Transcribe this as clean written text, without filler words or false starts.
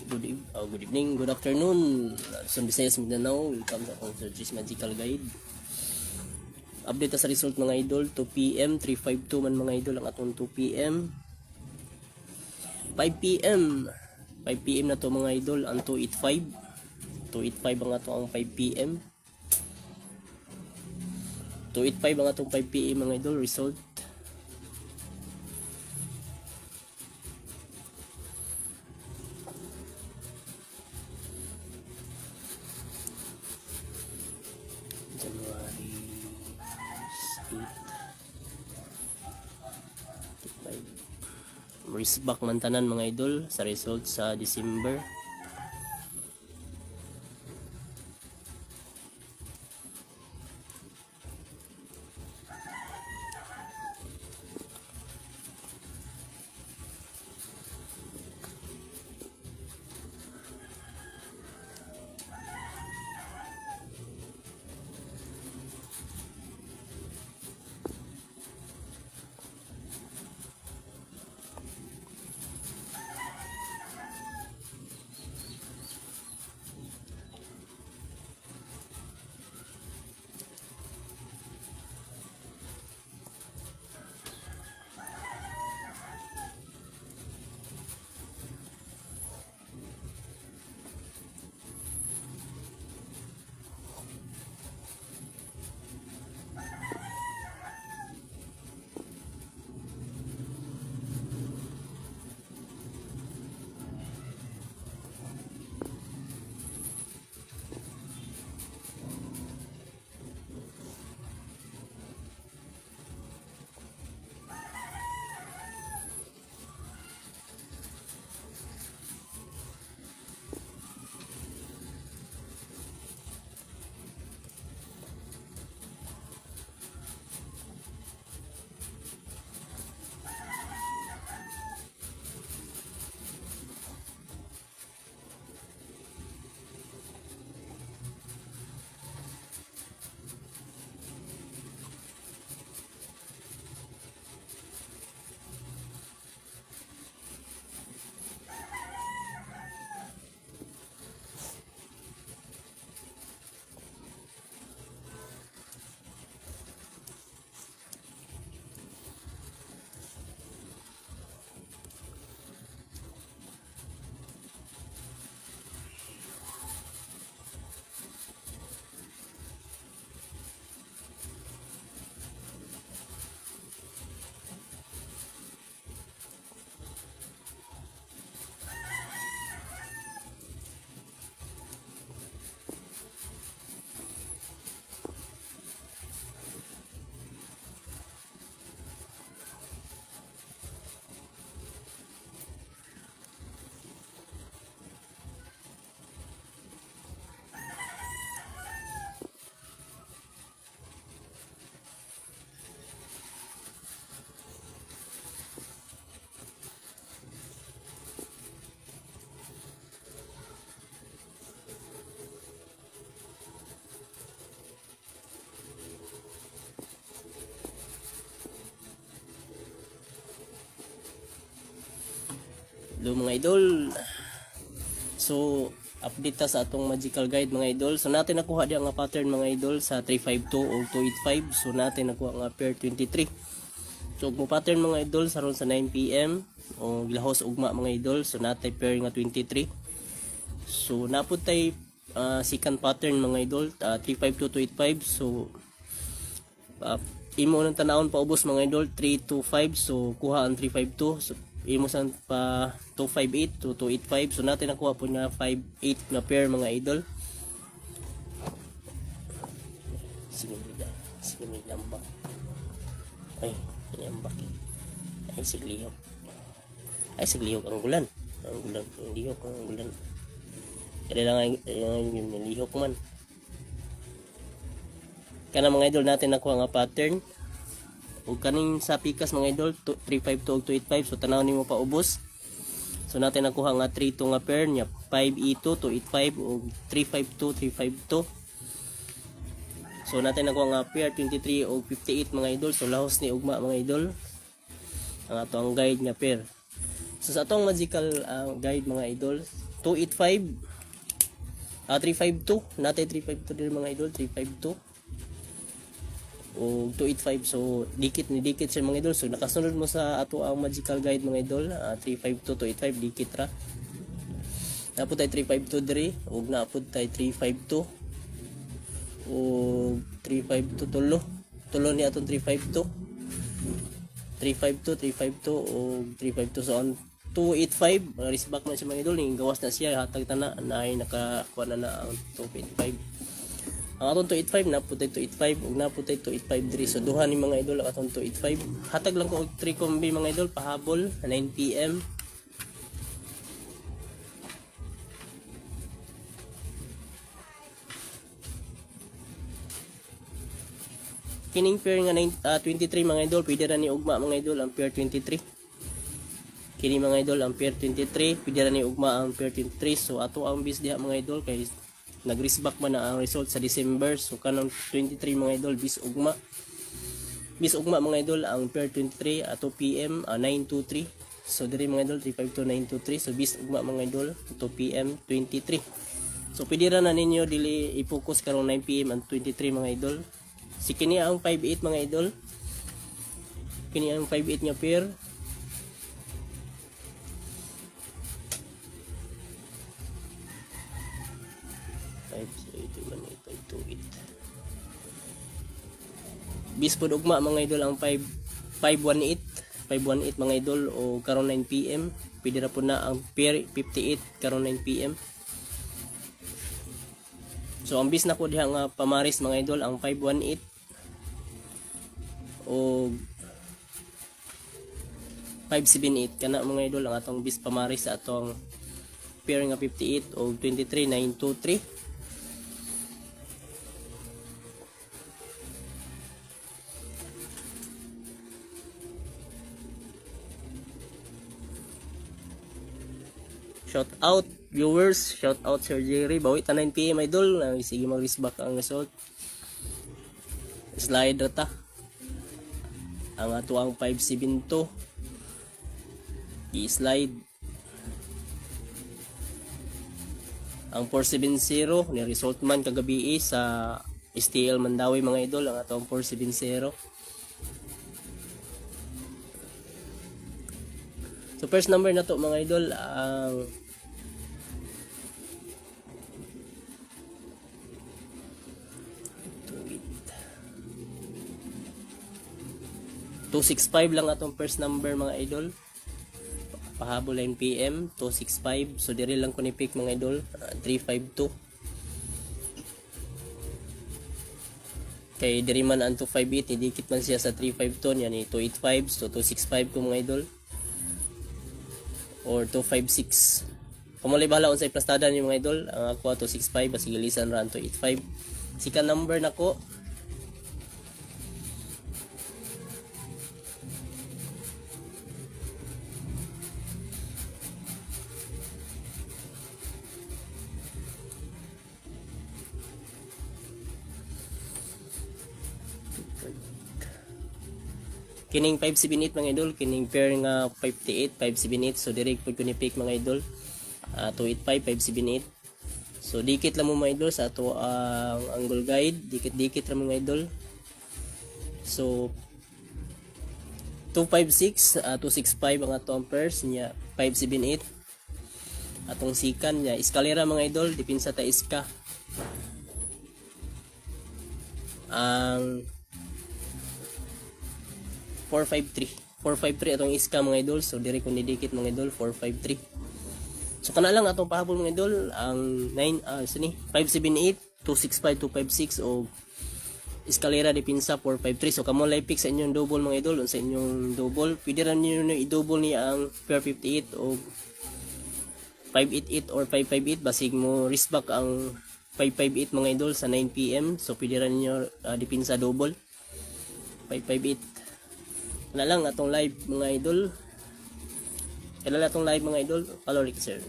Good evening, good afternoon. Luzon, Visayas, Mindanao. Welcome sa akong Sir G's Magical Guide. Update sa result mga idol. 2 PM, 352 man mga idol ang atong 2 PM. 5 PM. 5 PM na to mga idol ang 285. 285 ang atong ang 5 PM. 285 ang atong 5 PM mga idol result. January 8 Risbak man tanan mga idol sa result sa December. Hello mga idol. So update ta sa atong magical guide mga idol. So natin nakuha diya nga pattern mga idol sa 352 o 285. So natin nakuha nga pair 23. So mo pattern mga idol sa around sa 9 PM o gilahos ugma mga idol. So natin pair nga 23. So napud tay second pattern mga idol 352 285. So imo nang tanawon paubos mga idol 325. So kuha ang 352. So imo san pa 258 to 285. So natin nakuha po na 58 na pair mga idol. Sige may lambak. Ay siglihok ang gulan. Lihok ang gulan. Kaya lang yung lihok man. Kana mga idol natin nakuha nga pattern. Ug kaning sa pikas mga idol 352 ug 285. So tanaw nimo pa ubos. So natin nakuha nga 32 nga pair nya 5E2 285 ug 352 352. So natin nakuha nga pair 23 ug 58 mga idol. So lahos ni ugma mga idol ang ato ang guide nga pair. So sa atong magical guide mga idol, 285 352 natay 352 din mga idol, 352 o 285. So dikit ni dikit siya mga idol. So nakasunod mo sa ato ang magical guide mga idol, 352 285 dikit ra. Napod tayo 352 diri ug napod tayo 352 o 352 tulo ni atong 352 o 352. So on 285 risback man siya mga idol, ning gawas na siya hatag tana na ay nakakuha na ang 285. Ang atong 285 napod tayo 285 ug napod tayo 285 diri. So duha ni mga idol ang atong 285. Hatag lang ko og 3 combi mga idol pahabol 9 PM. Kining pair nga 23 mga idol, pwede ra ni ugma mga idol ang pair 23. Kini mga idol ang pair 23, pwede ra ni ugma ang pair 23. So ato ang bis diha mga idol kay nag-risback man na ang result sa December. So kanang 23 mga idol bis ugma. Bis ugma mga idol ang pair 23 ato PM 923. So diri mga idol 352 923. So bis ugma mga idol ato PM 23. So pwede ra na ninyo dili i-focus karong 9 PM ang 23 mga idol. Si kini ang 58 mga idol. Kini ang 58 nga pair. Bis pod ugma mga idol ang 518 mga idol o karon 9 PM. Pwede ra po na ang pair 58 karon 9 PM. So ang bis na ko diha nga pamaris mga idol ang 518 o 578 kana mga idol ang atong bis pamaris sa atong pair nga 58 o 23 923. Shout out viewers, shout out Sir Jerry. Bawi ta 9 PM idol, sige mag-risback ang result. Slide rata. Ang ato ang 572. I-slide. Ang 470 ni result man kagabi sa STL Mandawi mga idol, ang ato ang 470. So first number na to mga idol ang 265 lang atong first number mga idol. Pahabol 9 PM 265. So diri lang ko ni pick mga idol 352. Kay diri man ang 258 idikit man siya sa 352 niya ni 285. So 265 ko mga idol or 256. Kumulay bahala unsay plastada ni mga idol. Ang ako 265 basig lisan ra ang 285. Sika number nako. Kining 578 mga idol, kining pair nga 58 578. So direct pud ko ni pick mga idol 285 578. So dikit lang mo mga idol sa ato ang angle guide, dikit-dikit ra mga idol. So 256 265 ang ato ang pairs niya 578. Atong sikan niya eskalera mga idol, dipinsa ta iska. Ang 453 atong iska mga idol. So dire ko nidikit mga idol 453. So kana lang atong pahabol mga idol ang 578 265 256 o eskalera dipinsa 453. So kamo lay pick sa inyong double mga idol. Sa inyong double pwede ra niyo i-double niya ang pair 58 o 588 or 558 basig mo risback ang 558 mga idol sa 9 PM. So pwede ra niyo dipinsa double 558 na lang atong live mga idol. Kailan atong live mga idol? Follow like sir.